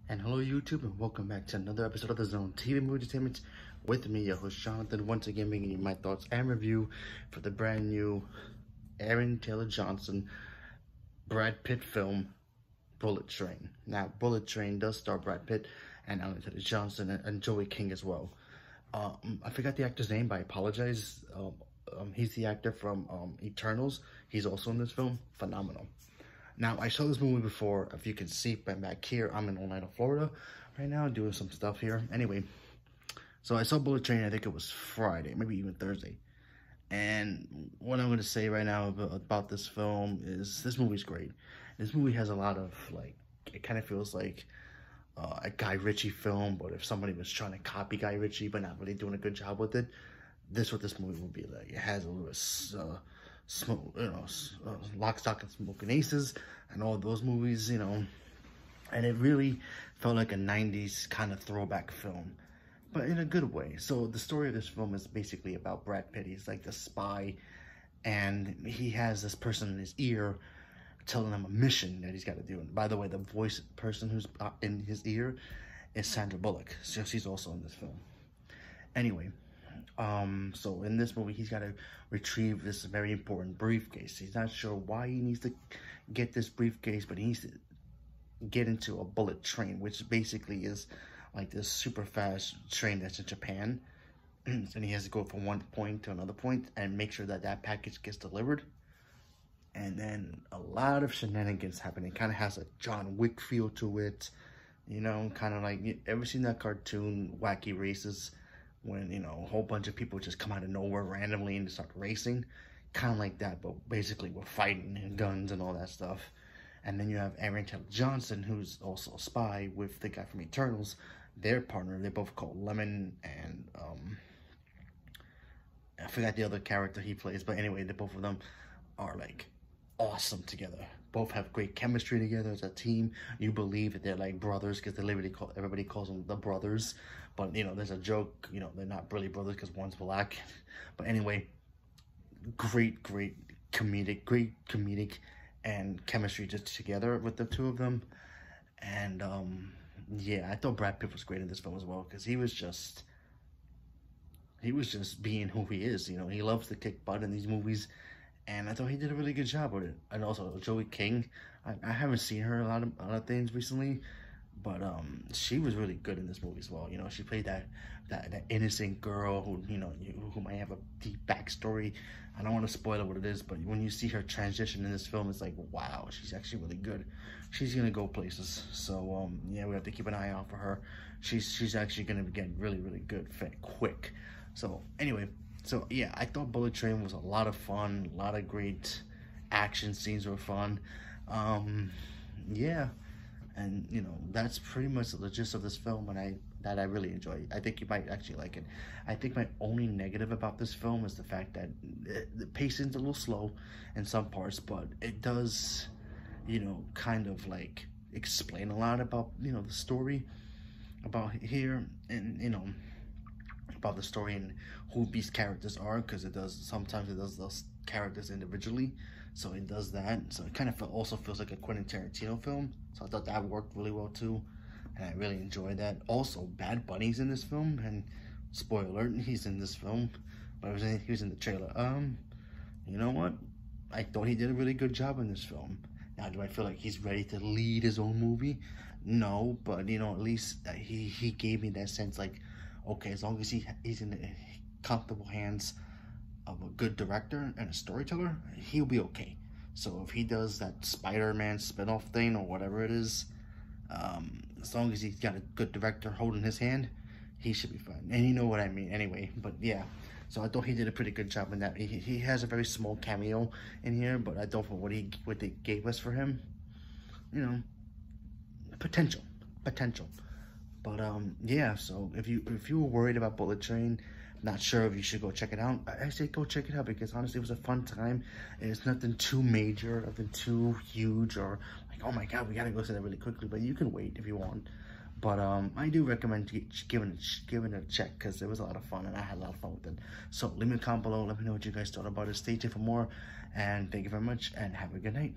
And hello YouTube, and welcome back to another episode of The Zone TV Movie Entertainment with me, your host Jonathan, once again bringing you my thoughts and review for the brand new Aaron Taylor Johnson Brad Pitt film, Bullet Train. Now, Bullet Train does star Brad Pitt and Aaron Taylor Johnson and Joey King as well. I forgot the actor's name, but I apologize. He's the actor from Eternals. He's also in this film. Phenomenal. Now, I saw this movie before. If you can see, I'm back here. I'm in Orlando, Florida right now, doing some stuff here. Anyway, so I saw Bullet Train, I think it was Friday, maybe even Thursday. And what I'm going to say right now about this film is this movie's great. This movie has a lot of, like, it kind of feels like a Guy Ritchie film, but if somebody was trying to copy Guy Ritchie but not really doing a good job with it, this is what this movie would be like. It has a little Lock, Stock, and Smoking Aces, and all those movies, you know, and it really felt like a 90s kind of throwback film, but in a good way. So the story of this film is basically about Brad Pitt. He's like the spy, and he has this person in his ear telling him a mission that he's got to do. And by the way, the voice person who's in his ear is Sandra Bullock, so she's also in this film. Anyway, so in this movie, he's got to retrieve this very important briefcase. He's not sure why he needs to get this briefcase, but he needs to get into a bullet train, which basically is like this super fast train that's in Japan. And he has to go from one point to another point and make sure that that package gets delivered. And then a lot of shenanigans happen. It kind of has a John Wick feel to it, you know, kind of like, you ever seen that cartoon Wacky Races, when, you know, a whole bunch of people just come out of nowhere randomly and start racing? Kind of like that, but basically we're fighting and guns and all that stuff. And then you have Aaron Taylor Johnson, who's also a spy, with the guy from Eternals, their partner. They're both called Lemon and, I forgot the other character he plays, but anyway, the both of them are, like, awesome together. Both have great chemistry together as a team. You believe that they're like brothers because they literally everybody calls them the brothers. But, you know, there's a joke, you know, they're not really brothers because one's black. But anyway, great comedic and chemistry just together with the two of them. And yeah, I thought Brad Pitt was great in this film as well, because he was just being who he is. You know, he loves to kick butt in these movies, and I thought he did a really good job with it. And also Joey King, I haven't seen her a lot of things recently, but she was really good in this movie as well. You know, she played that innocent girl who, you know, who might have a deep backstory. I don't want to spoil what it is, but when you see her transition in this film, it's like, wow, she's actually really good. She's gonna go places. So yeah, we have to keep an eye out for her. She's actually gonna get really good quick. So anyway, so yeah, I thought Bullet Train was a lot of fun. A lot of great action scenes were fun. Yeah. And, you know, that's pretty much the gist of this film, and I really enjoy it. I think you might actually like it. I think my only negative about this film is the fact that the pacing's a little slow in some parts, but it does, you know, kind of like explain a lot about, you know, the story about here, and, you know, about the story and who these characters are, because sometimes it does those characters individually. So it does that. So it kind of also feels like a Quentin Tarantino film. So I thought that worked really well too, and I really enjoyed that. Also, Bad Bunny's in this film, and spoiler alert, he's in this film, but he was in the trailer. You know what? I thought he did a really good job in this film. Now, do I feel like he's ready to lead his own movie? No, but, you know, at least he gave me that sense, like, okay, as long as he's in the comfortable hands of a good director and a storyteller, he'll be okay. So if he does that Spider-Man spin-off thing or whatever it is, as long as he's got a good director holding his hand, he should be fine. And you know what I mean anyway. But yeah, so I thought he did a pretty good job in that. He has a very small cameo in here, but I thought for what they gave us for him, you know, potential. But yeah, so if you were worried about Bullet Train, not sure if you should go check it out, I say go check it out, because honestly it was a fun time. It's nothing too major, nothing too huge, or like, oh my god, we gotta go see that really quickly. But you can wait if you want. But I do recommend giving it a check, because it was a lot of fun and I had a lot of fun with it. So leave me a comment below, let me know what you guys thought about it. Stay tuned for more, and thank you very much, and have a good night.